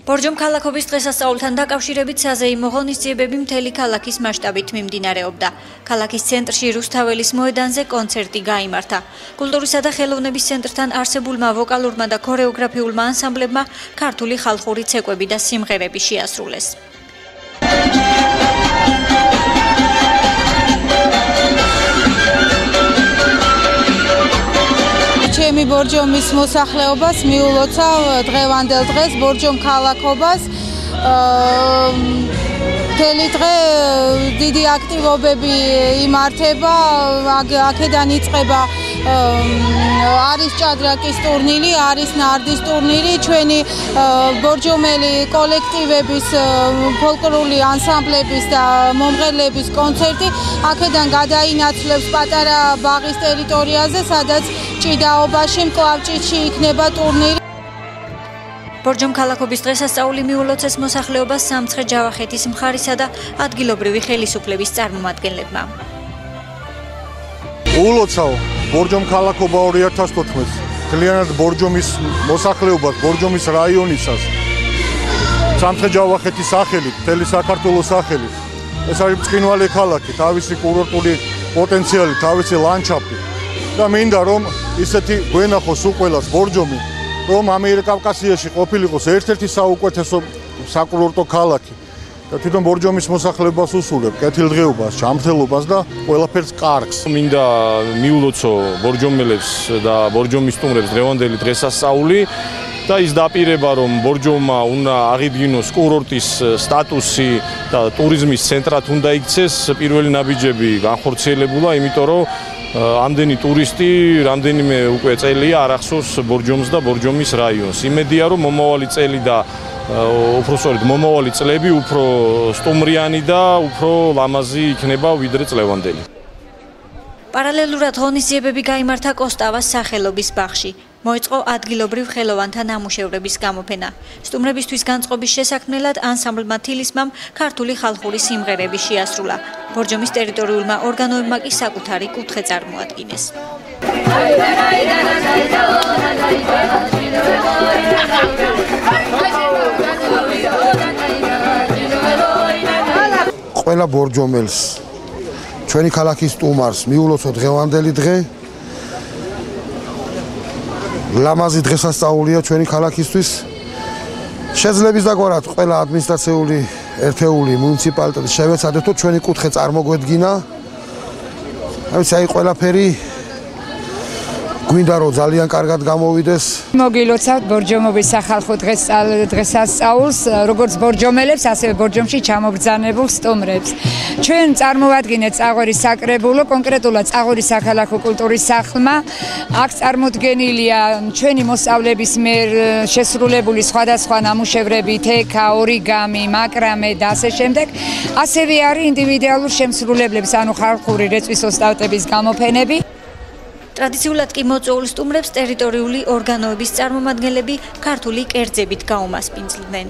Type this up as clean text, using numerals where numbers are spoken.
ბორჯომ ქალაქობის დღესასწაულთან დაკავშირებით საზეიმო ღონისძიებები მთელი ქალაქის მასშტაბით მიმდინარეობდა. ქალაქის ცენტრში რუსთაველის მოედანზე კონცერტი გაიმართა. კულტურისა და ხელოვნების ცენტრთან არსებულმა ვოკალურმა და ქორეოგრაფიულმა ანსამბლებმა ქართული ხალხური ცეკვები და სიმღერები შეასრულეს. ჩემი ბორჯომის მოსახლეობას მიულოცავ დღევანდელ დღეს ბორჯომ ქალაქობას. მთელი დღე დიდი აქტივობები იმართება, აქედან იწყება არის ჭადრაკის ტურნირი, არის ნარდის ტურნირი, ჩვენი ბორჯომელი კოლექტივების, ფოლკლორული ანსამბლების და მომღერლების კონცერტი აქედან გადაინაცვლებს პატარა ბაღის ტერიტორიაზე, სადაც ჭიდაობაში, მკლავჭიდში იქნება ტურნირი. ბორჯომ ქალაქობის დღესასწაული მიულოცეს მოსახლეობას სამცხე-ჯავახეთის მხარისა და ადგილობრივი ხელისუფლების წარმომადგენლებმა. ულოცავ ბორჯომ ქალაქობა 2014 მთლიანად ბორჯომის მოსახლეობას, ბორჯომის რაიონისას, სამცხე-ჯავახეთის სახელით, მთელი საქართველოს სახელით. ეს არის ბრწყინვალე ქალაქი, თავისი კურორტული პოტენციალი, თავისი ლანდშაფტი და მინდა რომ ისეთი გვენახოს უყველას ბორჯომი, რომ ამიერკავკასიაში ყოფილიყოს ერთ-ერთი საუკეთესო საკურორტო ქალაქი და თვითონ ბორჯომის მოსახლეობას უსურვებ კეთილდღეობას, ჯანმრთელობას და ყველაფერს კარგს. მინდა მიულოცო ბორჯომელებს და ბორჯომის სტუმრებს დღევანდელი დღესასწაული და ის დაპირება, რომ ბორჯომმა უნდა აღიდგინოს კურორტის სტატუსი და ტურიზმის ცენტრად უნდა იქცეს, პირველი ნაბიჯები განხორციელებულა, იმიტომ რომ ამდენი ტურისტი რამდენიმე უკვე წელია არ ახსოვს ბორჯომს და ბორჯომის რაიონს. იმედია, რომ მომავალი წელი და უпроსწორედ მომავალი წლები უფრო სტუმრიანი და უფრო ლამაზი იქნება ვიდრე წლევანდელი. პარალელურად ღონისძიებები გაიმართა კოსტავას სახელობის ბაღში. მოეწყო ადგილობრივ ხელოვანთა ნამუშევრების გამოფენა. სტუმრებისთვის განწყობის შესაქმნელად ანსამბლმა თილისმამ ქართული ხალხური სიმღერები შეასრულა. ბორჯომის ტერიტორიულმა ორგანოებმა კი საკუთარი კუთხე წარმოადგინეს. ყველა ბორჯომელს, ჩვენი ქალაქის სტუმარს მიულოცო დღევანდელი დღე. ლამაზი დღესასწაულია ჩვენი ქალაქისთვის. შეძლებს დაგვარად ყველა ადმინისტრაციული ერთეული მუნიციპალიტეტი შევეცადეთ, რომ ჩვენი კუთხე წარმოგვედგინა. აი ყველაფერი გვინდა რომ ძალიან კარგად გამოვიდეს. მოგილოცავთ ბორჯომობის სახალხო დღესასწაულს, როგორც ბორჯომელებს, ასევე ბორჯომში ჩამობრძანებულ სტუმრებს. ჩვენ წარმოვადგინეთ წაღვერის საკრებულო, კონკრეტულად წაღვერის საქალაქო კულტურის სახლმა. აქ წარმოდგენილია ჩვენი მოსწავლეების მიერ შესრულებული სხვადასხვა ნამუშევრები, თექა, ორიგამი, მაკრამე და ასე შემდეგ. ასევე არის ინდივიდუალური შემსრულებლების, ანუ ხალხური რეწვის ოსტატების გამოფენები. ტრადიციულად კი მოწვეულ სტუმრებს ტერიტორიული ორგანოების წარმომადგენლები ქართული კერძებით გაუმასპინძლდნენ.